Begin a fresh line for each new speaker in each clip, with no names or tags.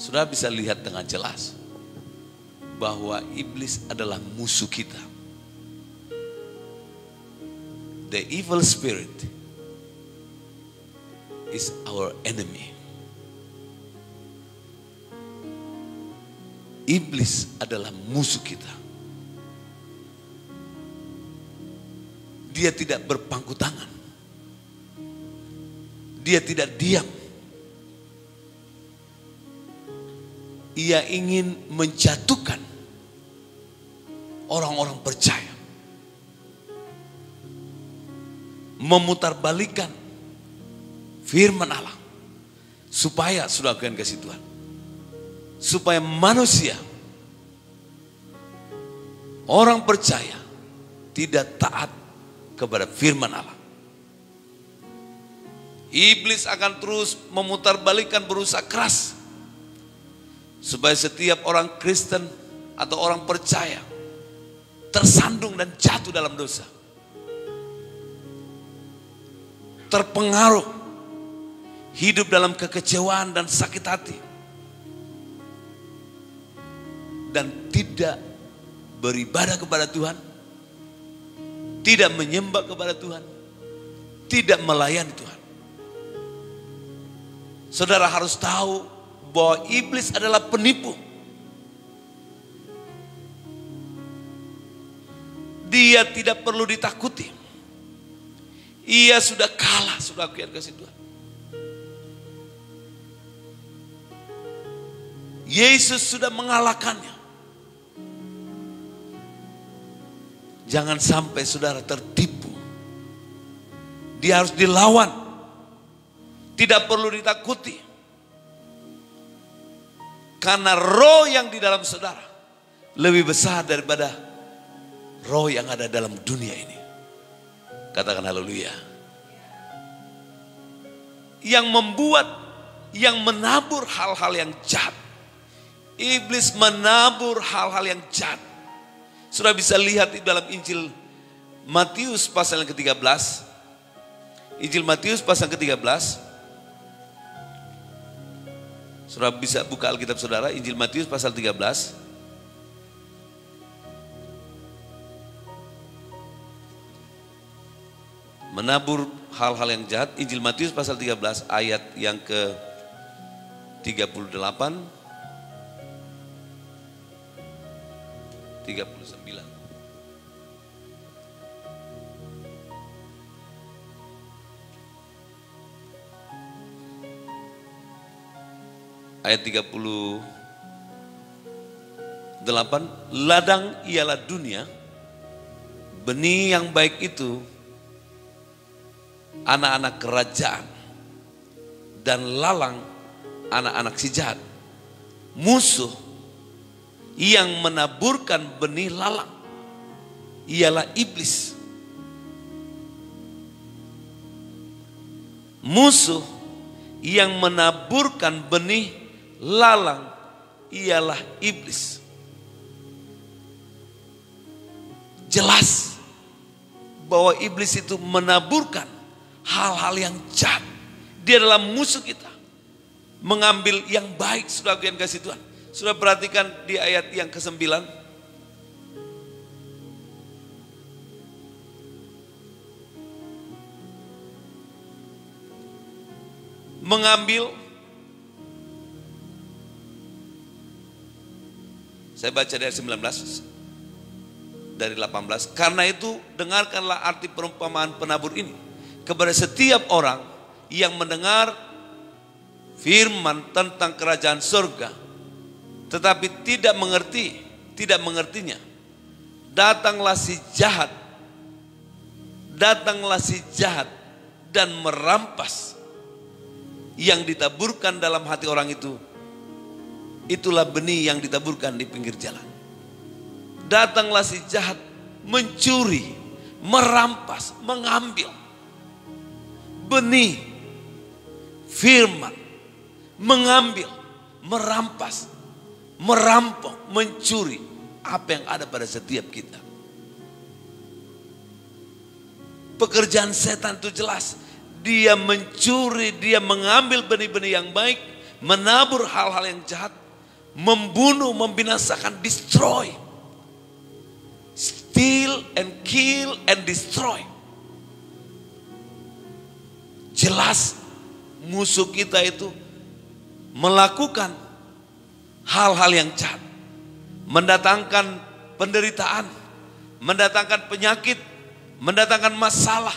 Saudara bisa lihat dengan jelas bahwa iblis adalah musuh kita. The evil spirit is our enemy. Iblis adalah musuh kita. Dia tidak berpangku tangan. Dia tidak diam. Ia ingin menjatuhkan orang-orang percaya. Memutarbalikkan firman Allah. Supaya, sudah kalian kasih Tuhan. Supaya manusia, orang percaya, tidak taat kepada firman Allah. Iblis akan terus memutarbalikkan, berusaha keras supaya setiap orang Kristen atau orang percaya tersandung dan jatuh dalam dosa. Terpengaruh, hidup dalam kekecewaan dan sakit hati. Dan tidak beribadah kepada Tuhan, tidak menyembah kepada Tuhan, tidak melayani Tuhan. Saudara harus tahu bahwa iblis adalah penipu. Dia tidak perlu ditakuti. Ia sudah kalah, sudah aku kasih Tuhan. Yesus sudah mengalahkannya. Jangan sampai saudara tertipu. Dia harus dilawan. Tidak perlu ditakuti. Karena roh yang di dalam saudara lebih besar daripada roh yang ada dalam dunia ini. Katakan haleluya. Yang membuat, yang menabur hal-hal yang jahat. Iblis menabur hal-hal yang jahat. Sudah bisa lihat di dalam Injil Matius pasal yang ke-13. Injil Matius pasal ke-13. Sudah bisa buka Alkitab saudara, Injil Matius pasal 13. Menabur hal-hal yang jahat, Injil Matius pasal 13 ayat yang ke-38. 39. Ayat 38, ladang ialah dunia, benih yang baik itu anak-anak kerajaan, dan lalang anak-anak si jahat. Musuh yang menaburkan benih lalang ialah iblis. Musuh yang menaburkan benih lalang ialah iblis. Jelas bahwa iblis itu menaburkan hal-hal yang jahat. Dia adalah musuh kita. Mengambil yang baik, sudah kalian kasih Tuhan. Sudah perhatikan di ayat yang ke-9. Mengambil, saya baca dari 19, dari 18. Karena itu dengarkanlah arti perumpamaan penabur ini. Kepada setiap orang yang mendengar firman tentang kerajaan surga, tetapi tidak mengertinya. Datanglah si jahat dan merampas yang ditaburkan dalam hati orang itu. Itulah benih yang ditaburkan di pinggir jalan. Datanglah si jahat mencuri, merampas, mengambil benih firman, mengambil, merampas, merampok, mencuri apa yang ada pada setiap kita. Pekerjaan setan itu jelas. Dia mencuri, dia mengambil benih-benih yang baik, menabur hal-hal yang jahat, membunuh, membinasakan, destroy. Steal and kill and destroy. Jelas musuh kita itu melakukan hal-hal yang jahat, mendatangkan penderitaan, mendatangkan penyakit, mendatangkan masalah,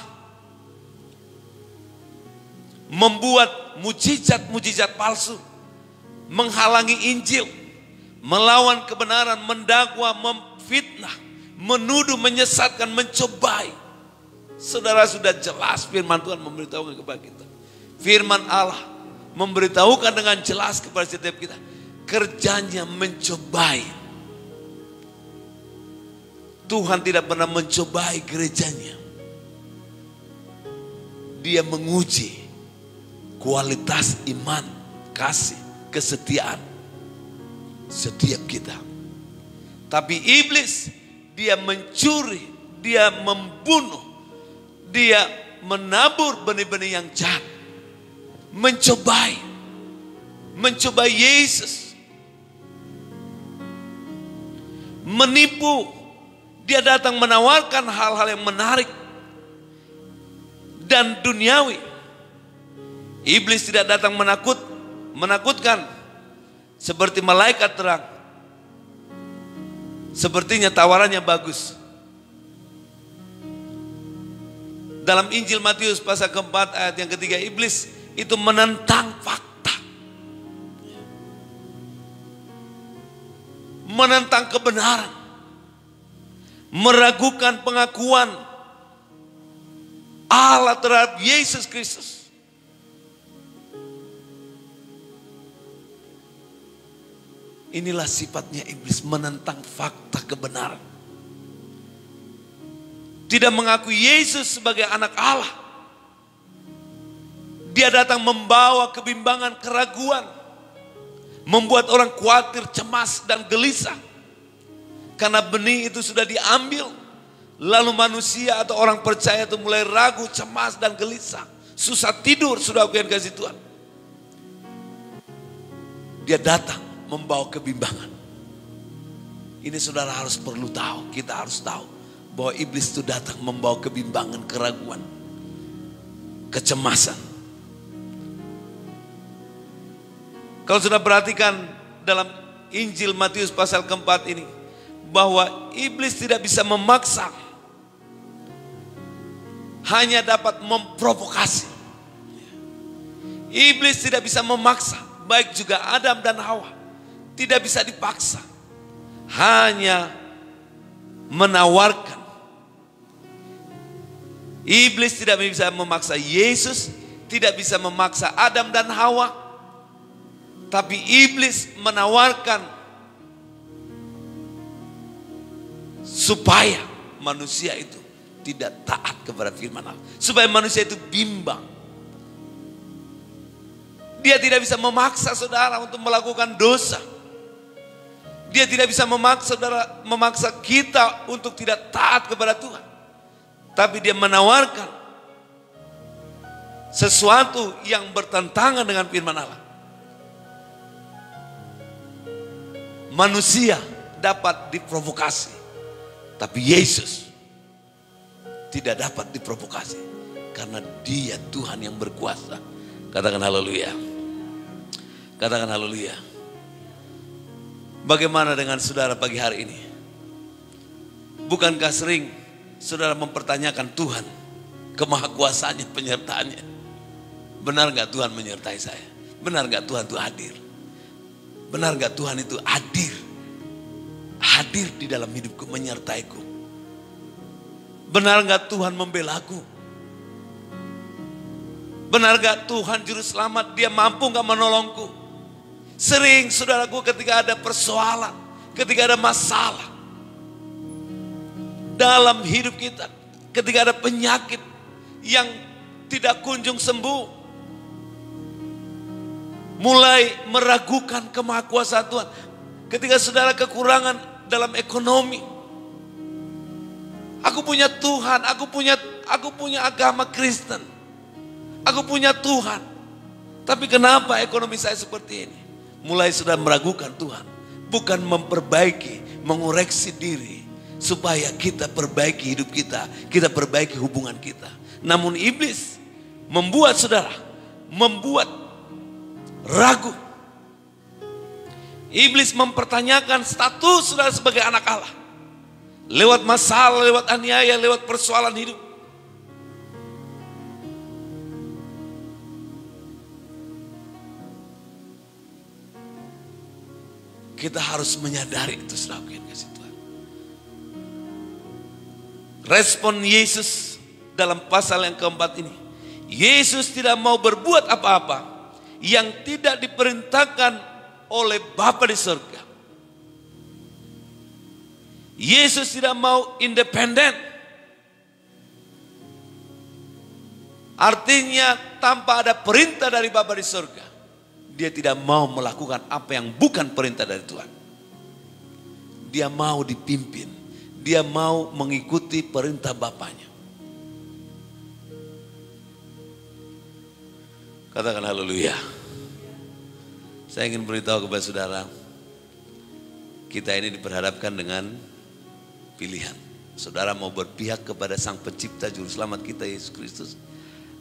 membuat mujizat-mujizat palsu, menghalangi Injil, melawan kebenaran, mendakwa, memfitnah, menuduh, menyesatkan, mencobai. Saudara, sudah jelas firman Tuhan memberitahukan kepada kita. Firman Allah memberitahukan dengan jelas kepada setiap kita. Kerjanya mencobai. Tuhan tidak pernah mencobai gerejanya. Dia menguji kualitas iman, kasih, kesetiaan setiap kita. Tapi iblis, dia mencuri, dia membunuh, dia menabur benih-benih yang jahat. Mencobai Yesus. Menipu. Dia datang menawarkan hal-hal yang menarik dan duniawi. Iblis tidak datang menakutkan seperti malaikat terang. Sepertinya tawarannya bagus. Dalam Injil Matius pasal keempat ayat yang ketiga, iblis itu menentang fakta. Menentang kebenaran. Meragukan pengakuan Allah terhadap Yesus Kristus. Inilah sifatnya iblis, menentang fakta kebenaran. Tidak mengakui Yesus sebagai anak Allah. Dia datang membawa kebimbangan, keraguan. Membuat orang khawatir, cemas, dan gelisah. Karena benih itu sudah diambil. Lalu manusia atau orang percaya itu mulai ragu, cemas, dan gelisah. Susah tidur, sudah aku yang kasih Tuhan. Dia datang membawa kebimbangan. Ini saudara harus perlu tahu, kita harus tahu. Bahwa iblis itu datang membawa kebimbangan, keraguan, kecemasan. Kalau sudah perhatikan dalam Injil Matius pasal keempat ini, bahwa iblis tidak bisa memaksa, hanya dapat memprovokasi. Iblis tidak bisa memaksa, baik juga Adam dan Hawa. Tidak bisa dipaksa, hanya menawarkan. Iblis tidak bisa memaksa Yesus, tidak bisa memaksa Adam dan Hawa. Tapi iblis menawarkan supaya manusia itu tidak taat kepada firman Allah. Supaya manusia itu bimbang. Dia tidak bisa memaksa saudara untuk melakukan dosa. Dia tidak bisa memaksa kita untuk tidak taat kepada Tuhan. Tapi dia menawarkan sesuatu yang bertentangan dengan firman Allah. Manusia dapat diprovokasi, tapi Yesus tidak dapat diprovokasi. Karena dia Tuhan yang berkuasa. Katakan haleluya. Katakan haleluya. Bagaimana dengan saudara pagi hari ini? Bukankah sering saudara mempertanyakan Tuhan, kemahakuasaannya, penyertaannya? Benar gak Tuhan menyertai saya? Benar gak Tuhan itu hadir? Benar gak Tuhan itu hadir? Hadir di dalam hidupku, menyertaiku. Benar gak Tuhan membelaku? Benar gak Tuhan juru selamat? Dia mampu gak menolongku? Sering saudaraku ketika ada persoalan, ketika ada masalah dalam hidup kita, ketika ada penyakit yang tidak kunjung sembuh, mulai meragukan kemahakuasaan Tuhan. Ketika saudara kekurangan dalam ekonomi, aku punya Tuhan, aku punya agama Kristen, aku punya Tuhan. Tapi kenapa ekonomi saya seperti ini? Mulai sudah meragukan Tuhan. Bukan memperbaiki, mengoreksi diri. Supaya kita perbaiki hidup kita. Kita perbaiki hubungan kita. Namun iblis membuat saudara, membuat ragu. Iblis mempertanyakan status saudara sebagai anak Allah. Lewat masalah, lewat aniaya, lewat persoalan hidup. Kita harus menyadari itu selalu kasih Tuhan. Respon Yesus dalam pasal yang keempat ini. Yesus tidak mau berbuat apa-apa yang tidak diperintahkan oleh Bapa di surga. Yesus tidak mau independen. Artinya tanpa ada perintah dari Bapa di surga. Dia tidak mau melakukan apa yang bukan perintah dari Tuhan. Dia mau dipimpin. Dia mau mengikuti perintah Bapanya. Katakan haleluya. Saya ingin beritahu kepada saudara. Kita ini diperhadapkan dengan pilihan. Saudara mau berpihak kepada Sang Pencipta Juru Selamat kita Yesus Kristus.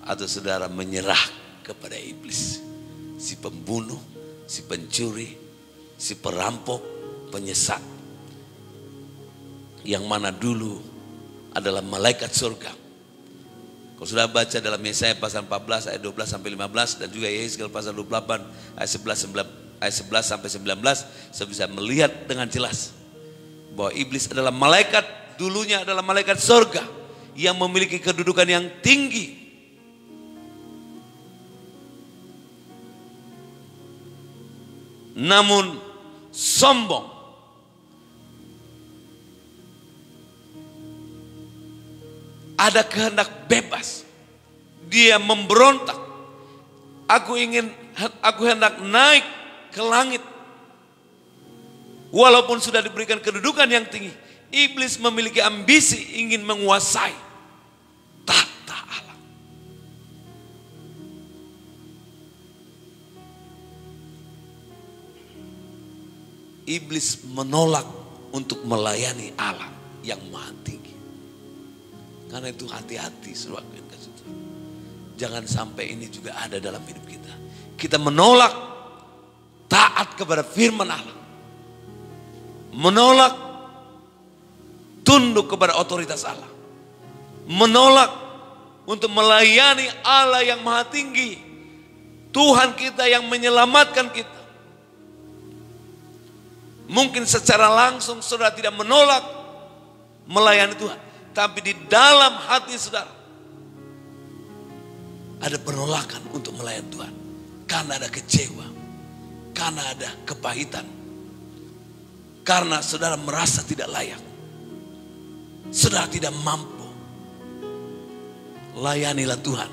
Atau saudara menyerah kepada iblis. Si pembunuh, si pencuri, si perampok, penyesat. Yang mana dulu adalah malaikat surga. Kalau sudah baca dalam Yesaya pasal 14 ayat 12 sampai 15 dan juga Yesaya pasal 28 ayat 11 sampai 19, saya bisa melihat dengan jelas bahwa iblis adalah malaikat, dulunya adalah malaikat surga yang memiliki kedudukan yang tinggi. Namun sombong. Ada kehendak bebas. Dia memberontak. Aku hendak naik ke langit. Walaupun sudah diberikan kedudukan yang tinggi, iblis memiliki ambisi ingin menguasai tata alam. Iblis menolak untuk melayani Allah yang maha tinggi. Karena itu hati-hati selalu. Jangan sampai ini juga ada dalam hidup kita. Kita menolak taat kepada firman Allah. Menolak tunduk kepada otoritas Allah. Menolak untuk melayani Allah yang maha tinggi. Tuhan kita yang menyelamatkan kita. Mungkin secara langsung saudara tidak menolak melayani Tuhan. Tapi di dalam hati saudara ada penolakan untuk melayani Tuhan. Karena ada kecewa. Karena ada kepahitan. Karena saudara merasa tidak layak. Saudara tidak mampu. Layanilah Tuhan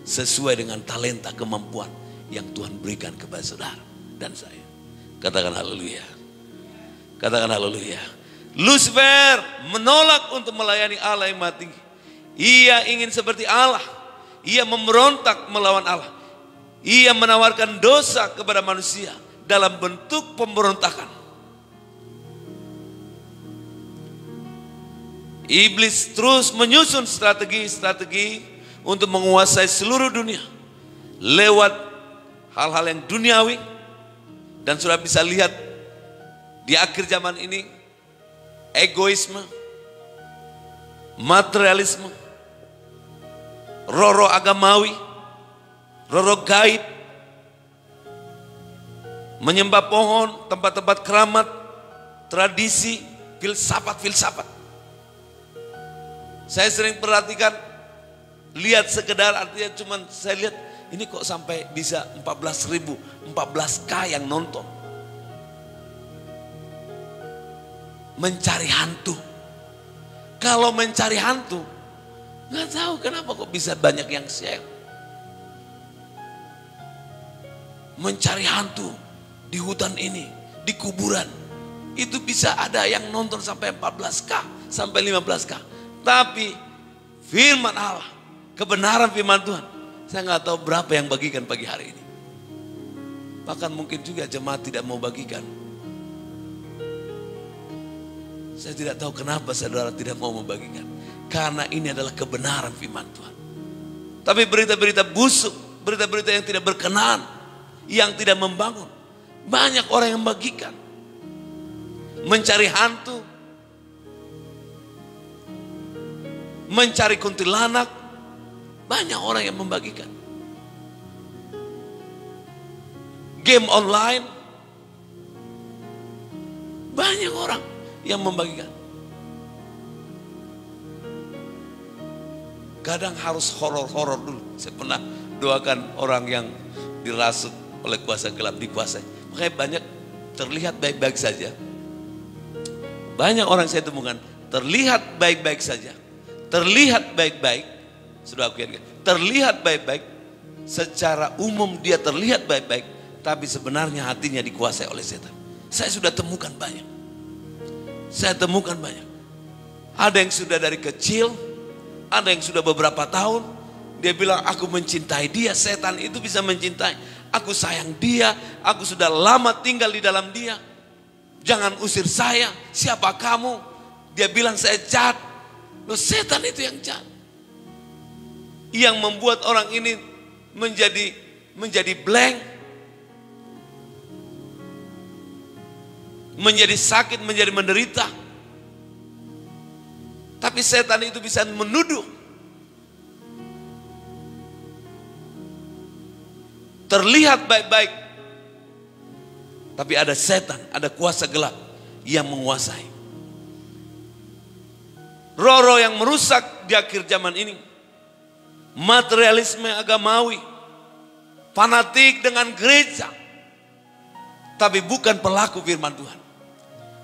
sesuai dengan talenta kemampuan yang Tuhan berikan kepada saudara dan saya. Katakan haleluya. Katakan haleluya. Lucifer menolak untuk melayani Allah yang maha tinggi. Ia ingin seperti Allah. Ia memberontak melawan Allah. Ia menawarkan dosa kepada manusia dalam bentuk pemberontakan. Iblis terus menyusun strategi-strategi untuk menguasai seluruh dunia lewat hal-hal yang duniawi. Dan sudah bisa lihat di akhir zaman ini egoisme, materialisme, roh-roh agamawi, roh-roh gaib, menyembah pohon, tempat-tempat keramat, tradisi, filsafat. Saya sering perhatikan, lihat sekedar artinya cuman saya lihat ini kok sampai bisa 14.000, 14K yang nonton. Mencari hantu. Kalau mencari hantu, nggak tahu kenapa kok bisa banyak yang share. Mencari hantu di hutan ini, di kuburan, itu bisa ada yang nonton sampai 14K, sampai 15K. Tapi firman Allah, kebenaran firman Tuhan, saya nggak tahu berapa yang bagikan pagi hari ini. Bahkan mungkin juga jemaat tidak mau bagikan. Saya tidak tahu kenapa saudara tidak mau membagikan. Karena ini adalah kebenaran firman Tuhan. Tapi berita-berita busuk, berita-berita yang tidak berkenan, yang tidak membangun, banyak orang yang membagikan. Mencari hantu, mencari kuntilanak, banyak orang yang membagikan. Game online, banyak orang yang membagikan. Kadang harus horor-horor dulu. Saya pernah doakan orang yang dirasuk oleh kuasa gelap, dikuasai. Makanya banyak terlihat baik-baik saja. Banyak orang saya temukan terlihat baik-baik saja. Terlihat baik-baik. Sudah aku ingat. Terlihat baik-baik. Secara umum dia terlihat baik-baik. Tapi sebenarnya hatinya dikuasai oleh setan. Saya sudah temukan banyak. Saya temukan banyak. Ada yang sudah dari kecil. Ada yang sudah beberapa tahun. Dia bilang aku mencintai dia. Setan itu bisa mencintai. Aku sayang dia. Aku sudah lama tinggal di dalam dia. Jangan usir saya. Siapa kamu? Dia bilang saya jahat. Loh, setan itu yang jahat. Yang membuat orang ini menjadi blank. Menjadi sakit, menjadi menderita. Tapi setan itu bisa menuduh. Terlihat baik-baik. Tapi ada setan, ada kuasa gelap yang menguasai. Roh-roh yang merusak di akhir zaman ini. Materialisme agamawi. Fanatik dengan gereja. Tapi bukan pelaku firman Tuhan.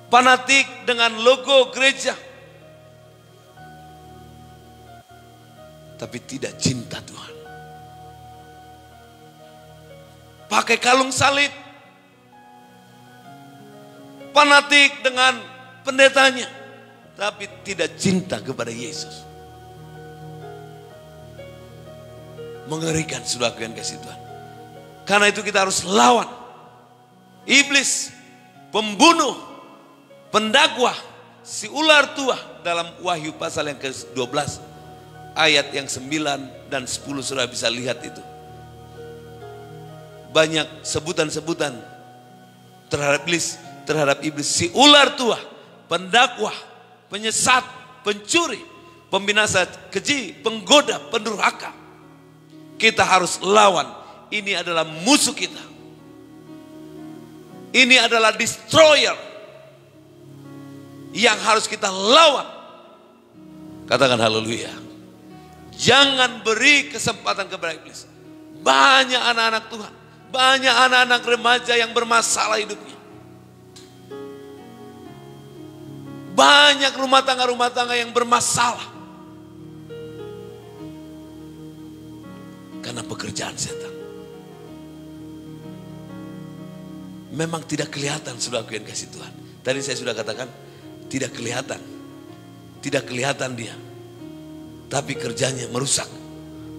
Fanatik dengan logo gereja. Tapi tidak cinta Tuhan. Pakai kalung salib. Fanatik dengan pendetanya. Tapi tidak cinta kepada Yesus. Mengerikan saudaraku yang kasih Tuhan. Karena itu kita harus lawan. Iblis, pembunuh, pendakwah, si ular tua dalam Wahyu pasal yang ke-12 ayat yang 9 dan 10 saudara bisa lihat itu. Banyak sebutan-sebutan terhadap iblis, si ular tua, pendakwah, penyesat, pencuri, pembinasa keji, penggoda, pendurhaka. Kita harus lawan. Ini adalah musuh kita. Ini adalah destroyer yang harus kita lawan. Katakan haleluya. Jangan beri kesempatan kepada iblis. Banyak anak-anak Tuhan, banyak anak-anak remaja yang bermasalah hidupnya. Banyak rumah tangga yang bermasalah. Karena pekerjaan setan. Memang tidak kelihatan saudaraku yang kasih Tuhan. Tadi saya sudah katakan tidak kelihatan. Tidak kelihatan dia. Tapi kerjanya merusak,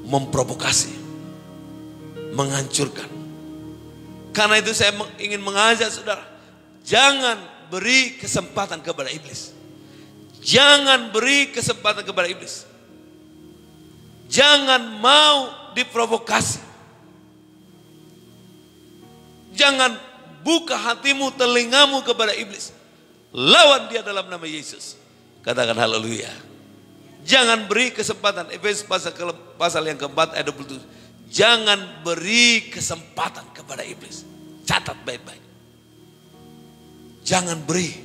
memprovokasi, menghancurkan. Karena itu saya ingin mengajak saudara, jangan beri kesempatan kepada iblis. Jangan beri kesempatan kepada iblis. Jangan mau diprovokasi. Jangan buka hatimu, telingamu kepada iblis. Lawan dia dalam nama Yesus. Katakan haleluya. Jangan beri kesempatan. Efesus pasal yang keempat ayat 27. Jangan beri kesempatan kepada iblis. Catat baik-baik. Jangan beri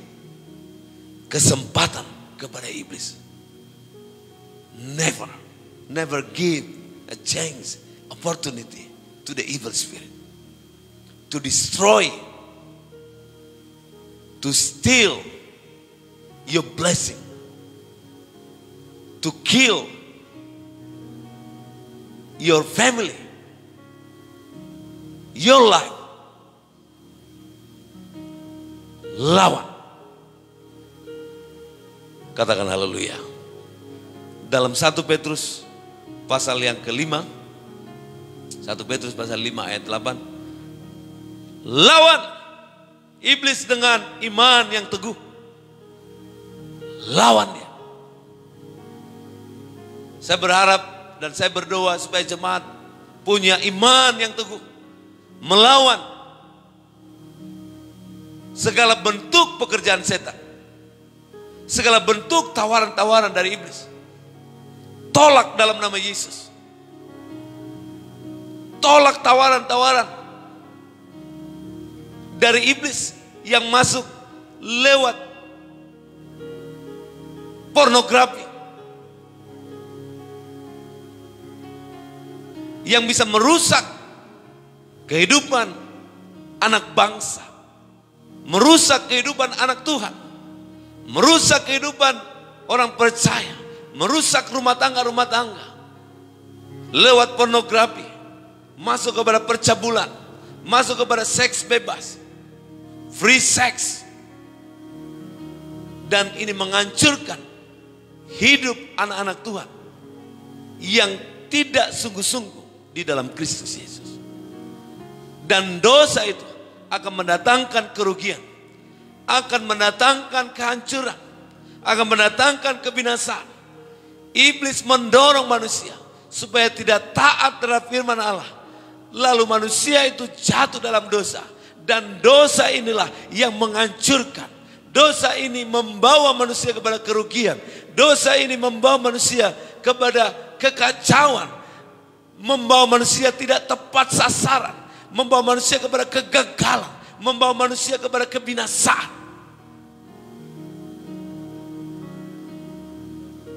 kesempatan kepada iblis. Never give a chance, opportunity to the evil spirit. To destroy, to steal your blessing, to kill your family, your life. Lawan. Katakan haleluya. Dalam 1 Petrus pasal yang ke-5, 1 Petrus pasal 5 ayat 8. Lawan iblis dengan iman yang teguh. Lawan dia. Saya berharap dan saya berdoa supaya jemaat punya iman yang teguh. Melawan segala bentuk pekerjaan setan. Segala bentuk tawaran-tawaran dari iblis. Tolak dalam nama Yesus. Tolak tawaran-tawaran dari iblis yang masuk lewat pornografi. Yang bisa merusak kehidupan anak bangsa. Merusak kehidupan anak Tuhan. Merusak kehidupan orang percaya. Merusak rumah tangga-rumah tangga. Lewat pornografi. Masuk kepada percabulan. Masuk kepada seks bebas. Free sex. Dan ini menghancurkan hidup anak-anak Tuhan. Yang tidak sungguh-sungguh di dalam Kristus Yesus. Dan dosa itu akan mendatangkan kerugian. Akan mendatangkan kehancuran. Akan mendatangkan kebinasaan. Iblis mendorong manusia supaya tidak taat terhadap firman Allah. Lalu manusia itu jatuh dalam dosa. Dan dosa inilah yang menghancurkan. Dosa ini membawa manusia kepada kerugian. Dosa ini membawa manusia kepada kekacauan. Membawa manusia tidak tepat sasaran. Membawa manusia kepada kegagalan. Membawa manusia kepada kebinasaan.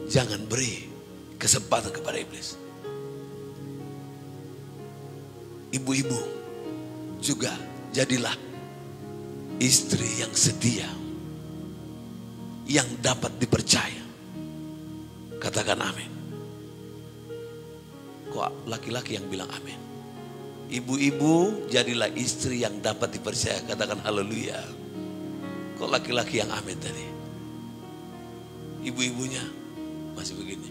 Jangan beri kesempatan kepada iblis. Ibu-ibu juga jadilah istri yang setia, yang dapat dipercaya. Katakan amin. Kok laki-laki yang bilang amin? Ibu-ibu jadilah istri yang dapat dipercaya. Katakan haleluya. Kok laki-laki yang amin tadi? Ibu-ibunya masih begini.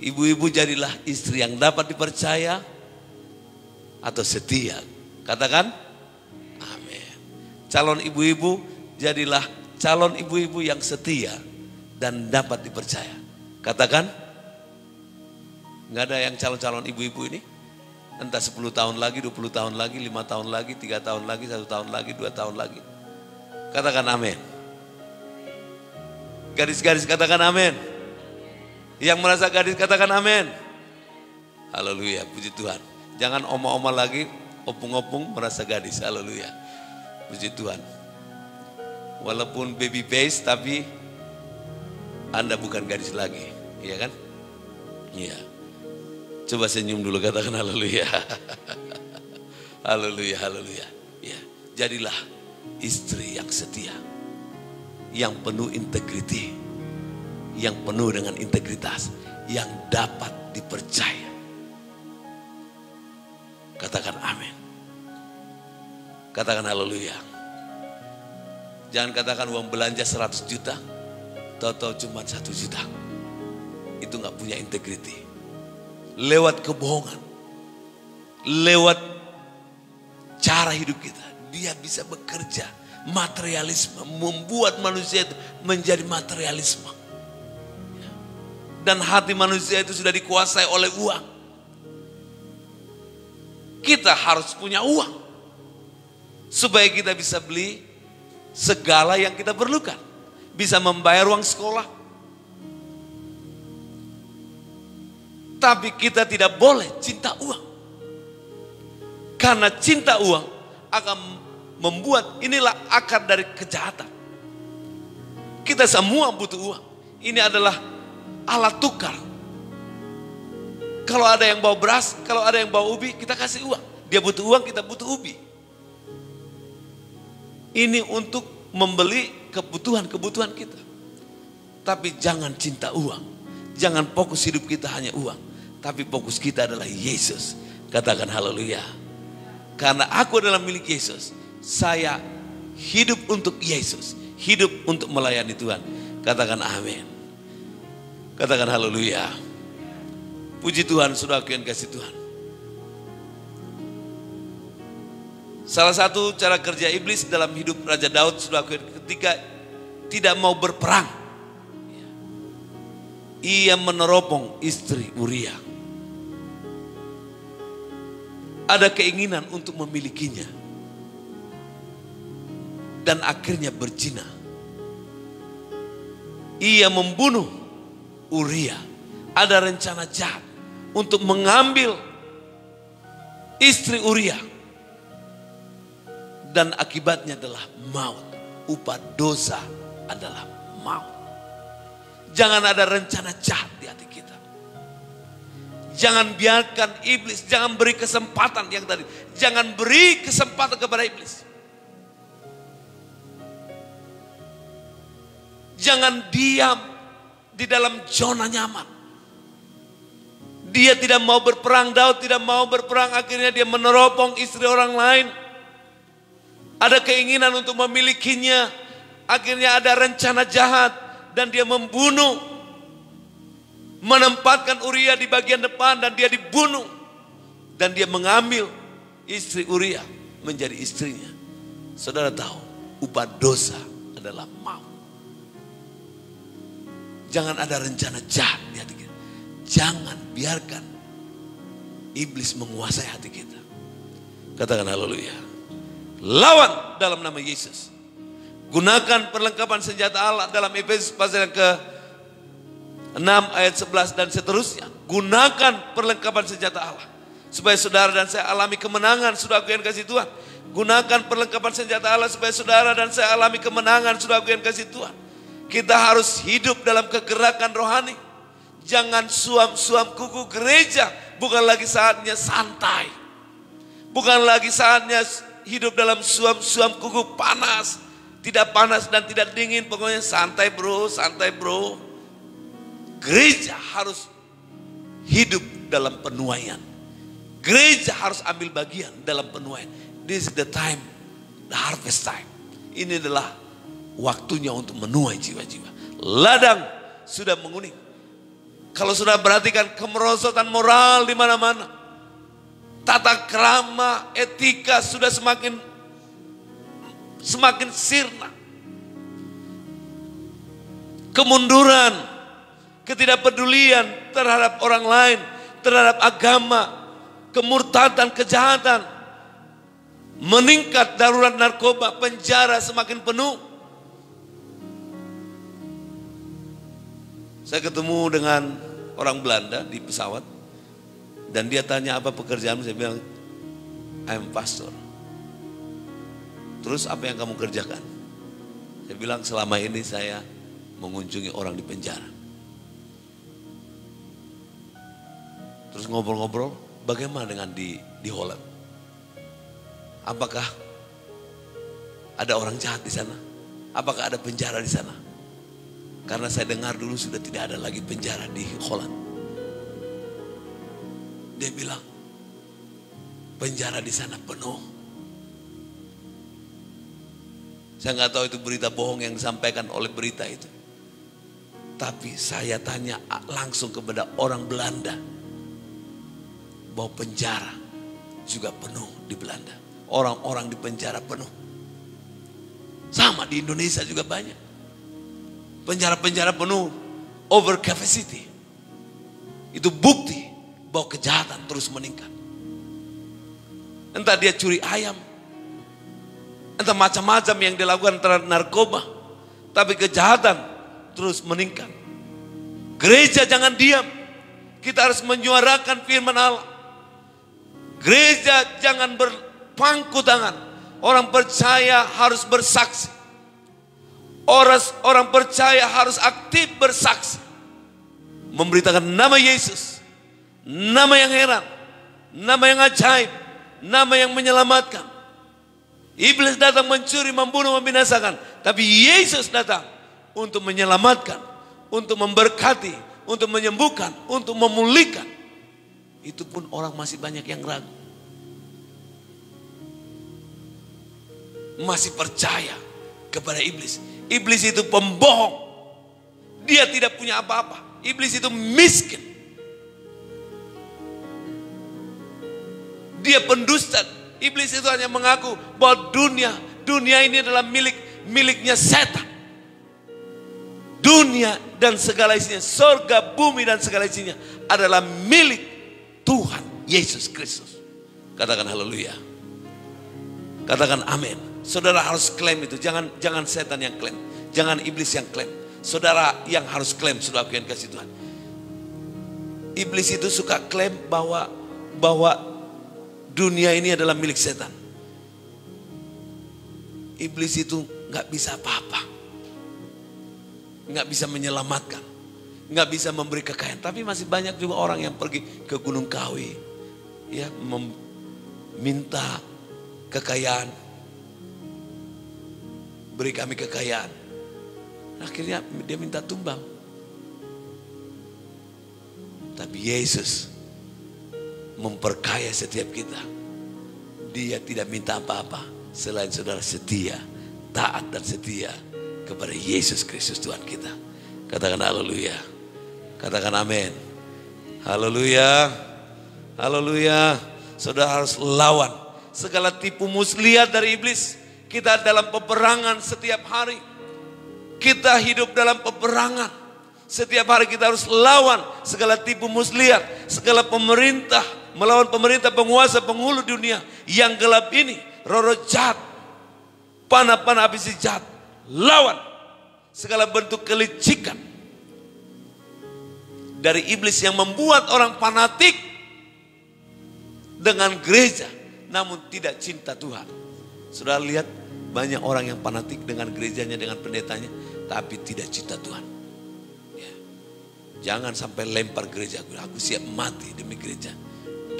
Ibu-ibu jadilah istri yang dapat dipercaya atau setia. Katakan amin. Calon ibu-ibu jadilah calon ibu-ibu yang setia dan dapat dipercaya. Katakan. Nggak ada yang calon-calon ibu-ibu ini. Entah 10 tahun lagi, 20 tahun lagi, 5 tahun lagi, 3 tahun lagi, 1 tahun lagi, 2 tahun lagi. Katakan amin. Gadis-gadis katakan amin. Yang merasa gadis katakan amin. Haleluya, puji Tuhan. Jangan oma-oma lagi, opung-opung merasa gadis. Haleluya, puji Tuhan. Walaupun baby face tapi Anda bukan gadis lagi. Iya kan? Iya. Coba senyum dulu, katakan haleluya. Haleluya, haleluya. Ya, jadilah istri yang setia. Yang penuh integriti. Yang penuh dengan integritas. Yang dapat dipercaya. Katakan amin. Katakan haleluya. Jangan katakan uang belanja 100 juta. Tahu-tahu cuma 1 juta. Itu gak punya integriti. Lewat kebohongan. Lewat cara hidup kita. Dia bisa bekerja. Materialisme. Membuat manusia itu menjadi materialisme. Dan hati manusia itu sudah dikuasai oleh uang. Kita harus punya uang. Supaya kita bisa beli segala yang kita perlukan. Bisa membayar uang sekolah. Tapi kita tidak boleh cinta uang. Karena cinta uang akan membuat, inilah akar dari kejahatan. Kita semua butuh uang. Ini adalah alat tukar. Kalau ada yang bawa beras, kalau ada yang bawa ubi, kita kasih uang. Dia butuh uang, kita butuh ubi. Ini untuk membeli kebutuhan-kebutuhan kita. Tapi jangan cinta uang. Jangan fokus hidup kita hanya uang. Tapi fokus kita adalah Yesus. Katakan haleluya. Karena aku adalah milik Yesus. Saya hidup untuk Yesus. Hidup untuk melayani Tuhan. Katakan amin. Katakan haleluya. Puji Tuhan, saudaraku yang kasih Tuhan. Salah satu cara kerja iblis dalam hidup Raja Daud ketika tidak mau berperang, ia meneropong istri Uria. Ada keinginan untuk memilikinya dan akhirnya berzina. Ia membunuh Uria. Ada rencana jahat untuk mengambil istri Uria. Dan akibatnya adalah maut. Upah dosa adalah maut. Jangan ada rencana jahat di hati kita. Jangan biarkan iblis, jangan beri kesempatan yang tadi. Jangan beri kesempatan kepada iblis. Jangan diam di dalam zona nyaman. Dia tidak mau berperang, Daud tidak mau berperang, akhirnya dia meneropong istri orang lain. Ada keinginan untuk memilikinya, akhirnya ada rencana jahat dan dia membunuh. Menempatkan Uria di bagian depan dan dia dibunuh. Dan dia mengambil istri Uria menjadi istrinya. Saudara tahu, upah dosa adalah maut. Jangan ada rencana jahat di hati kita. Jangan biarkan iblis menguasai hati kita. Katakan haleluya. Lawan dalam nama Yesus. Gunakan perlengkapan senjata Allah dalam Efesus pasal yang ke-6 ayat 11 dan seterusnya. Gunakan perlengkapan senjata Allah. Supaya saudara dan saya alami kemenangan. Saudara yang kasih Tuhan. Gunakan perlengkapan senjata Allah supaya saudara dan saya alami kemenangan. Saudara yang kasih Tuhan. Kita harus hidup dalam kegerakan rohani. Jangan suam-suam kuku gereja. Bukan lagi saatnya santai. Bukan lagi saatnya hidup dalam suam-suam kuku panas. Tidak panas dan tidak dingin. Pokoknya santai bro, santai bro. Gereja harus hidup dalam penuaian. Gereja harus ambil bagian dalam penuaian. This is the time, the harvest time. Ini adalah waktunya untuk menuai jiwa-jiwa. Ladang sudah menguning. Kalau sudah perhatikan kemerosotan moral di mana-mana. Tata krama, etika sudah semakin sirna. Kemunduran, ketidakpedulian terhadap orang lain, terhadap agama, kemurtadan, kejahatan, meningkat, darurat narkoba, penjara semakin penuh. Saya ketemu dengan orang Belanda di pesawat dan dia tanya apa pekerjaan, saya bilang I'm pastor. Terus apa yang kamu kerjakan? Saya bilang selama ini saya mengunjungi orang di penjara. Terus ngobrol-ngobrol, bagaimana dengan di Holland? Apakah ada orang jahat di sana? Apakah ada penjara di sana? Karena saya dengar dulu sudah tidak ada lagi penjara di Holland. Dia bilang, penjara di sana penuh. Saya nggak tahu itu berita bohong yang disampaikan oleh berita itu. Tapi saya tanya langsung kepada orang Belanda. Bahwa penjara juga penuh di Belanda. Orang-orang di penjara penuh. Sama di Indonesia juga banyak. Penjara-penjara penuh, over capacity. Itu bukti bahwa kejahatan terus meningkat. Entah dia curi ayam, entah macam-macam yang dilakukan terhadap narkoba, tapi kejahatan terus meningkat. Gereja jangan diam. Kita harus menyuarakan firman Allah. Gereja jangan berpangku tangan. Orang percaya harus bersaksi. Orang percaya harus aktif bersaksi. Memberitakan nama Yesus. Nama yang heran. Nama yang ajaib. Nama yang menyelamatkan. Iblis datang mencuri, membunuh, membinasakan. Tapi Yesus datang untuk menyelamatkan. Untuk memberkati. Untuk menyembuhkan. Untuk memulihkan. Itu pun orang masih banyak yang ragu. Masih percaya kepada iblis. Iblis itu pembohong. Dia tidak punya apa-apa. Iblis itu miskin. Dia pendusta. Iblis itu hanya mengaku bahwa dunia ini adalah miliknya setan. Dunia dan segala isinya, surga, bumi dan segala isinya adalah milik Tuhan Yesus Kristus. Katakan haleluya. Katakan amin. Saudara harus klaim itu. Jangan setan yang klaim. Jangan iblis yang klaim. Saudara yang harus klaim, saudara yang kasih Tuhan. Iblis itu suka klaim bahwa dunia ini adalah milik setan. Iblis itu nggak bisa apa-apa, nggak bisa menyelamatkan, nggak bisa memberi kekayaan. Tapi masih banyak juga orang yang pergi ke Gunung Kawi, ya, meminta kekayaan, beri kami kekayaan. Akhirnya dia minta tumbang. Tapi Yesus memperkaya setiap kita. Dia tidak minta apa-apa selain saudara setia, taat dan setia kepada Yesus Kristus Tuhan kita. Katakan haleluya. Katakan amin. Haleluya. Haleluya. Saudara harus lawan segala tipu muslihat dari iblis. Kita dalam peperangan setiap hari. Kita hidup dalam peperangan. Setiap hari kita harus lawan segala tipu muslihat, segala pemerintah, melawan pemerintah, penguasa, penghulu dunia yang gelap ini, roh-roh jahat, panah-panah api jahat. Lawan segala bentuk kelicikan dari iblis yang membuat orang fanatik dengan gereja namun tidak cinta Tuhan. Sudah lihat banyak orang yang fanatik dengan gerejanya, dengan pendetanya, tapi tidak cinta Tuhan. Jangan sampai lempar gereja, aku siap mati demi gereja.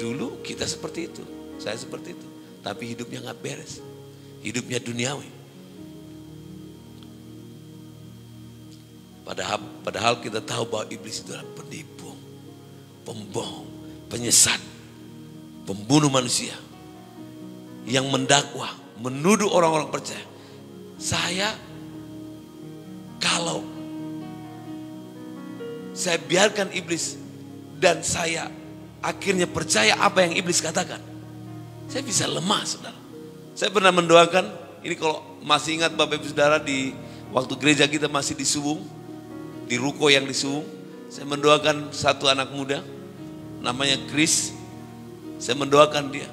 Dulu kita seperti itu, saya seperti itu. Tapi hidupnya gak beres, hidupnya duniawi. Padahal kita tahu bahwa iblis itu adalah penipu, pembohong, penyesat, pembunuh manusia. Yang mendakwa, menuduh orang-orang percaya. Kalau saya biarkan iblis dan saya akhirnya percaya apa yang iblis katakan, saya bisa lemah, saudara. Saya pernah mendoakan, ini kalau masih ingat Bapak Ibu Saudara, di waktu gereja kita masih di Subung, di ruko yang di Subung, saya mendoakan satu anak muda namanya Chris. Saya mendoakan dia,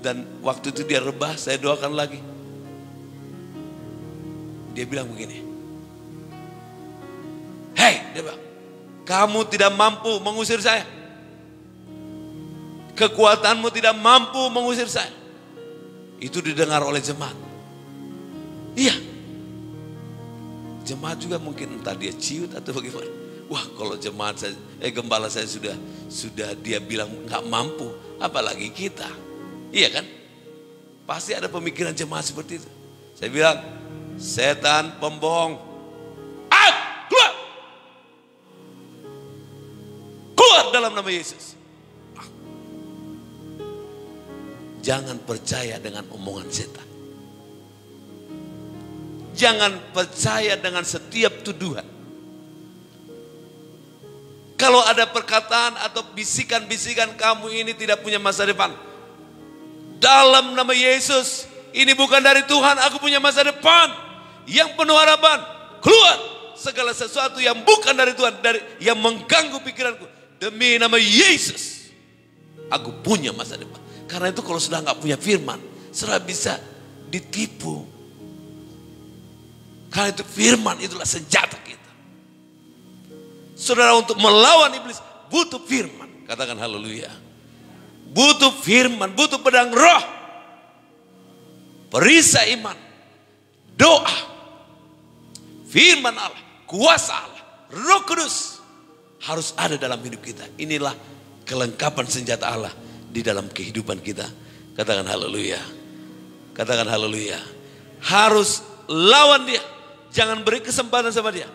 dan waktu itu dia rebah, saya doakan lagi. Dia bilang begini, "Hei," dia bilang, "kamu tidak mampu mengusir saya. Kekuatanmu tidak mampu mengusir saya." Itu didengar oleh jemaat. Iya. Jemaat juga mungkin entah dia ciut atau bagaimana. Wah, kalau jemaat saya, gembala saya sudah dia bilang nggak mampu, apalagi kita. Iya kan? Pasti ada pemikiran jemaat seperti itu. Saya bilang, setan pembohong, keluar! Keluar dalam nama Yesus. Jangan percaya dengan omongan setan. Jangan percaya dengan setiap tuduhan. Kalau ada perkataan atau bisikan-bisikan kamu ini tidak punya masa depan, dalam nama Yesus, ini bukan dari Tuhan, aku punya masa depan yang penuh harapan. Keluar segala sesuatu yang bukan dari Tuhan, yang mengganggu pikiranku. Demi nama Yesus, aku punya masa depan. Karena itu kalau sudah nggak punya firman, sudah bisa ditipu. Karena itu firman itulah senjata kita. Saudara, untuk melawan iblis butuh firman. Katakan haleluya. Butuh firman, butuh pedang roh. Perisai iman, doa, firman Allah, kuasa Allah, Roh Kudus harus ada dalam hidup kita. Inilah kelengkapan senjata Allah di dalam kehidupan kita. Katakan haleluya. Katakan haleluya. Harus lawan dia. Jangan beri kesempatan sama dia.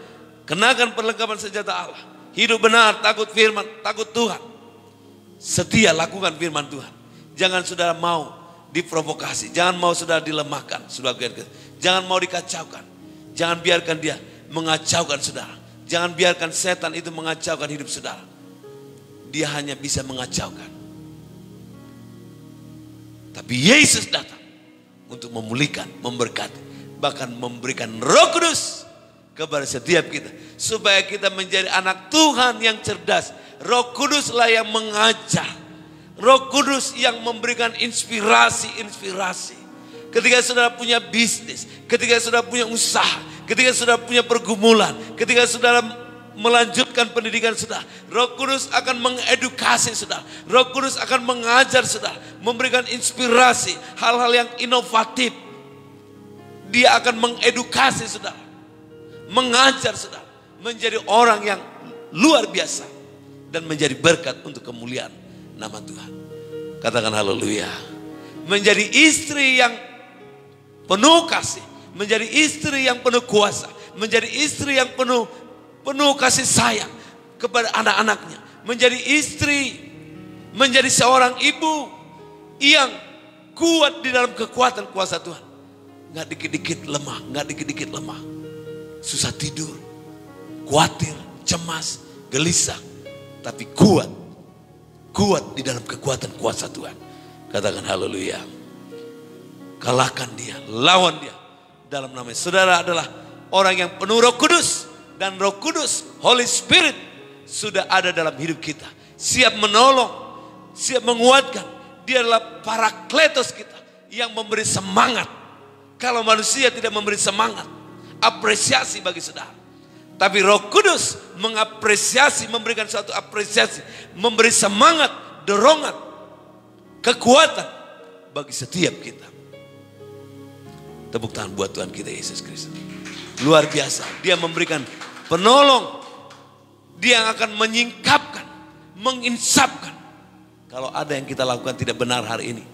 Kenakan perlengkapan senjata Allah. Hidup benar, takut firman, takut Tuhan. Setia lakukan firman Tuhan. Jangan saudara mau diprovokasi. Jangan mau saudara dilemahkan. Jangan mau dikacaukan. Jangan biarkan dia mengacaukan saudara. Jangan biarkan setan itu mengacaukan hidup saudara. Dia hanya bisa mengacaukan. Tapi Yesus datang untuk memulihkan, memberkati, bahkan memberikan Roh Kudus kepada setiap kita. Supaya kita menjadi anak Tuhan yang cerdas. Roh Kuduslah yang mengajar. Roh Kudus yang memberikan inspirasi-inspirasi. Ketika saudara punya bisnis, ketika saudara punya usaha, ketika saudara punya pergumulan, ketika saudara melanjutkan pendidikan saudara, Roh Kudus akan mengedukasi saudara. Roh Kudus akan mengajar saudara, memberikan inspirasi, hal-hal yang inovatif. Dia akan mengedukasi saudara, mengajar saudara, menjadi orang yang luar biasa dan menjadi berkat untuk kemuliaan nama Tuhan. Katakan haleluya. Menjadi istri yang penuh kasih, menjadi istri yang penuh kuasa, menjadi istri yang penuh kasih sayang kepada anak-anaknya, menjadi istri, menjadi seorang ibu yang kuat di dalam kekuatan kuasa Tuhan. Nggak dikit-dikit lemah, nggak dikit-dikit lemah, susah tidur, khawatir, cemas, gelisah, tapi kuat di dalam kekuatan kuasa Tuhan. Katakan haleluya. Kalahkan dia, lawan dia dalam nama Yesus. Saudara adalah orang yang penuh Roh Kudus, dan Roh Kudus, Holy Spirit, sudah ada dalam hidup kita. Siap menolong, siap menguatkan. Dia adalah parakletos kita yang memberi semangat. Kalau manusia tidak memberi semangat, apresiasi bagi saudara. Tapi Roh Kudus mengapresiasi, memberikan suatu apresiasi, memberi semangat, dorongan, kekuatan bagi setiap kita. Tepuk tangan buat Tuhan kita Yesus Kristus. Luar biasa. Dia memberikan penolong. Dia yang akan menyingkapkan, menginsapkan. Kalau ada yang kita lakukan tidak benar hari ini,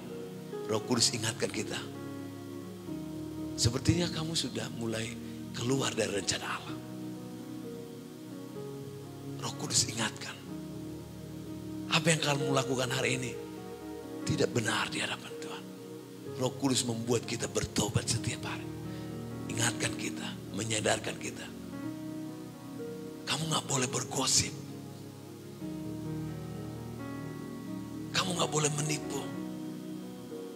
Roh Kudus ingatkan kita. Sepertinya kamu sudah mulai keluar dari rencana Allah. Roh Kudus ingatkan. Apa yang kamu lakukan hari ini tidak benar di hadapan Tuhan. Roh Kudus membuat kita bertobat setiap hari. Ingatkan kita, menyadarkan kita. Kamu gak boleh bergosip. Kamu gak boleh menipu.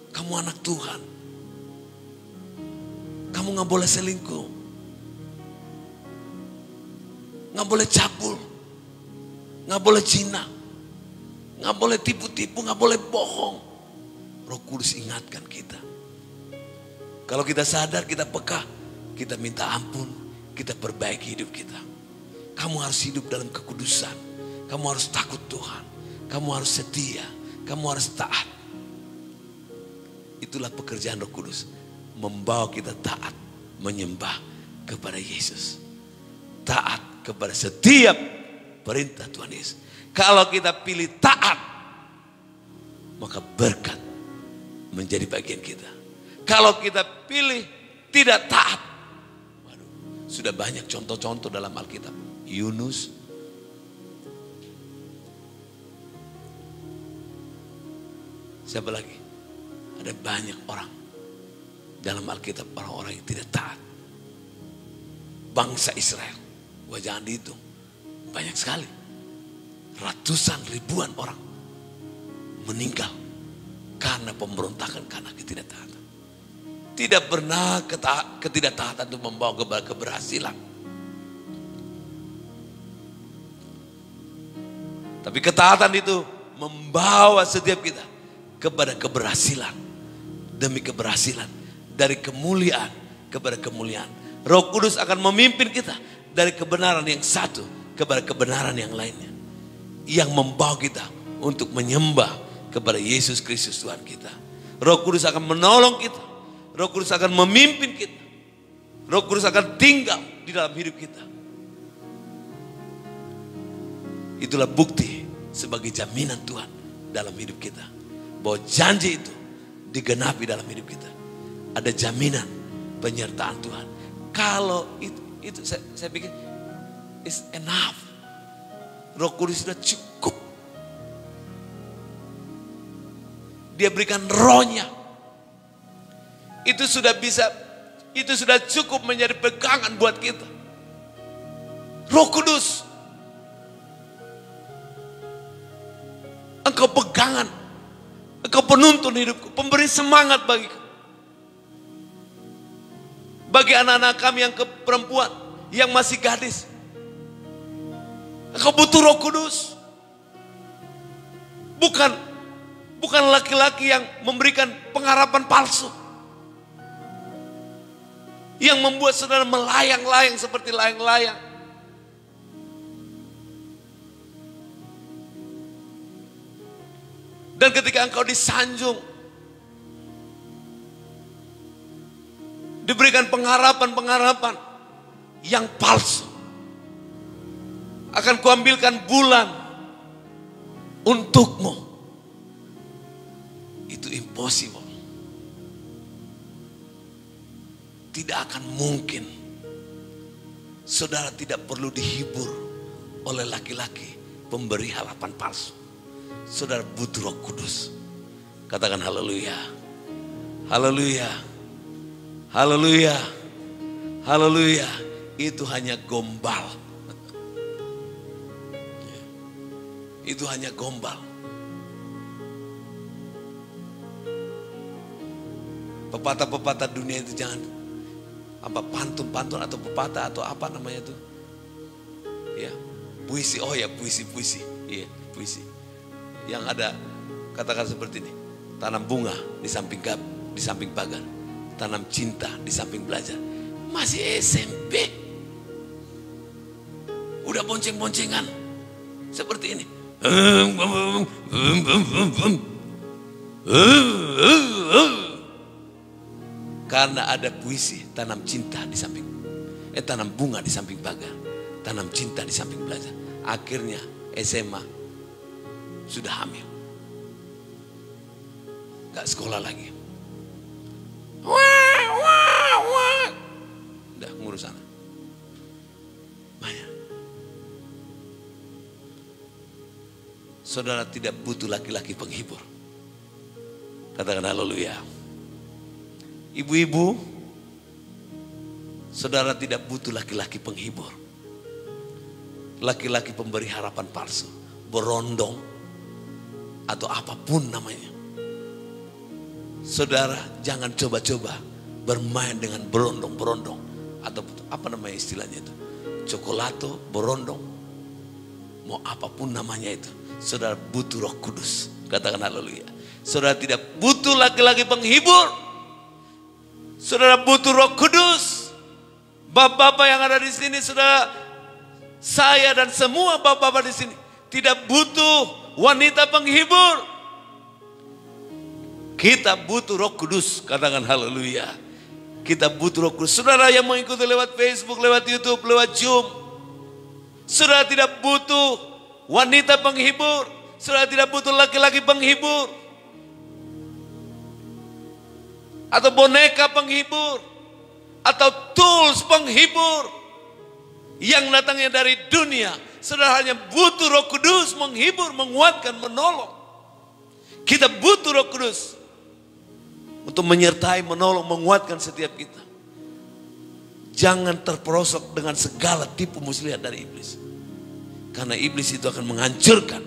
Kamu anak Tuhan. Kamu gak boleh selingkuh. Gak boleh cabul. Gak boleh zina. Gak boleh tipu-tipu, gak boleh bohong. Roh Kudus ingatkan kita. Kalau kita sadar, kita peka, kita minta ampun, kita perbaiki hidup kita. Kamu harus hidup dalam kekudusan. Kamu harus takut Tuhan. Kamu harus setia. Kamu harus taat. Itulah pekerjaan Roh Kudus. Membawa kita taat, menyembah kepada Yesus. Taat kepada setiap perintah Tuhan Yesus. Kalau kita pilih taat, maka berkat menjadi bagian kita. Kalau kita pilih tidak taat, waduh, sudah banyak contoh-contoh dalam Alkitab. Yunus, siapa lagi? Ada banyak orang dalam Alkitab, orang-orang yang tidak taat. Bangsa Israel, wah jangan dihitung, banyak sekali. Ratusan ribuan orang meninggal karena pemberontakan, karena ketidaktaatan. Tidak pernah ketidaktaatan itu membawa kepada keberhasilan. Tapi ketaatan itu membawa setiap kita kepada keberhasilan. Demi keberhasilan. Dari kemuliaan kepada kemuliaan. Roh Kudus akan memimpin kita dari kebenaran yang satu kepada kebenaran yang lainnya. Yang membawa kita untuk menyembah kepada Yesus Kristus Tuhan kita. Roh Kudus akan menolong kita. Roh Kudus akan memimpin kita. Roh Kudus akan tinggal di dalam hidup kita. Itulah bukti sebagai jaminan Tuhan dalam hidup kita. Bahwa janji itu digenapi dalam hidup kita. Ada jaminan penyertaan Tuhan. Kalau itu saya pikir is enough. Roh Kudus sudah cukup. Dia berikan rohnya. Itu sudah bisa, itu sudah cukup menjadi pegangan buat kita. Roh Kudus. Engkau pegangan. Engkau penuntun hidupku, pemberi semangat bagiku. Bagi anak-anak kami yang perempuan, yang masih gadis, engkau butuh Roh Kudus. Bukan laki-laki yang memberikan pengharapan palsu. Yang membuat saudara melayang-layang seperti layang-layang. Dan ketika engkau disanjung, diberikan pengharapan-pengharapan yang palsu, akan kuambilkan bulan untukmu. Itu impossible. Tidak akan mungkin. Saudara tidak perlu dihibur oleh laki-laki pemberi harapan palsu. Saudara butuh Roh Kudus. Katakan haleluya. Haleluya. Haleluya. Haleluya. Itu hanya gombal. Itu hanya gombal. Pepatah-pepatah dunia itu jangan apa pantun-pantun atau pepatah atau apa namanya itu. Ya, puisi. Oh ya, puisi. Iya, puisi. Yang ada katakan seperti ini. Tanam bunga di samping pagar. Tanam cinta di samping belajar. Masih SMP. Udah bonceng-boncengan. Seperti ini. Karena ada puisi, tanam cinta di samping, tanam bunga di samping pagar, tanam cinta di samping belajar. Akhirnya SMA sudah hamil, gak sekolah lagi. Udah ngurus sana. Banyak. Saudara tidak butuh laki-laki penghibur. Katakan haleluya. Ibu-ibu, saudara tidak butuh laki-laki penghibur. Laki-laki pemberi harapan palsu, berondong, atau apapun namanya. Saudara jangan coba-coba bermain dengan berondong-berondong. Atau apa namanya istilahnya itu. Cokolato, berondong. Mau apapun namanya itu. Saudara butuh Roh Kudus. Katakan haleluya. Saudara tidak butuh laki-laki penghibur. Saudara butuh Roh Kudus. Bapak-bapak yang ada di sini, saudara, saya dan semua bapak-bapak di sini tidak butuh wanita penghibur. Kita butuh Roh Kudus. Katakan haleluya. Kita butuh Roh Kudus. Saudara yang mengikuti lewat Facebook, lewat YouTube, lewat Zoom, saudara tidak butuh wanita penghibur. Saudara tidak butuh laki-laki penghibur. Atau boneka penghibur, atau tools penghibur yang datangnya dari dunia. Saudara hanya butuh Roh Kudus menghibur, menguatkan, menolong. Kita butuh Roh Kudus untuk menyertai, menolong, menguatkan setiap kita. Jangan terperosok dengan segala tipu muslihat dari iblis. Karena iblis itu akan menghancurkan,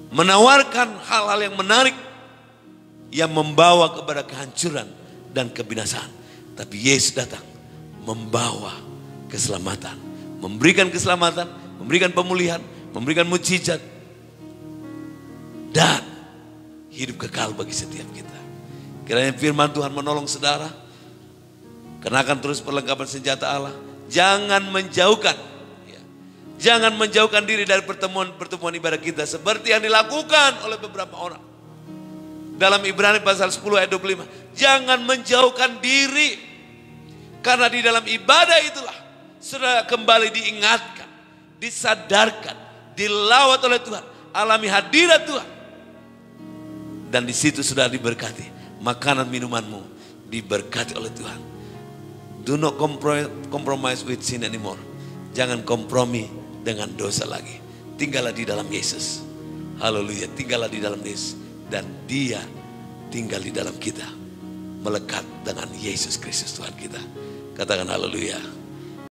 menawarkan hal-hal yang menarik, yang membawa kepada kehancuran dan kebinasaan. Tapi Yesus datang membawa keselamatan, memberikan keselamatan, memberikan pemulihan, memberikan mukjizat, dan hidup kekal bagi setiap kita. Kiranya firman Tuhan menolong saudara. Kenakan terus perlengkapan senjata Allah. Jangan menjauhkan diri dari pertemuan ibadah kita seperti yang dilakukan oleh beberapa orang. Dalam Ibrani pasal 10 ayat 25. Jangan menjauhkan diri. Karena di dalam ibadah itulah saudara kembali diingatkan, disadarkan, dilawat oleh Tuhan, alami hadirat Tuhan. Dan di situ sudah diberkati. Makanan minumanmu diberkati oleh Tuhan. Do not compromise with sin anymore. Jangan kompromi dengan dosa lagi. Tinggallah di dalam Yesus. Haleluya, tinggallah di dalam Yesus. Dan Dia tinggal di dalam kita, melekat dengan Yesus Kristus Tuhan kita. Katakan haleluya.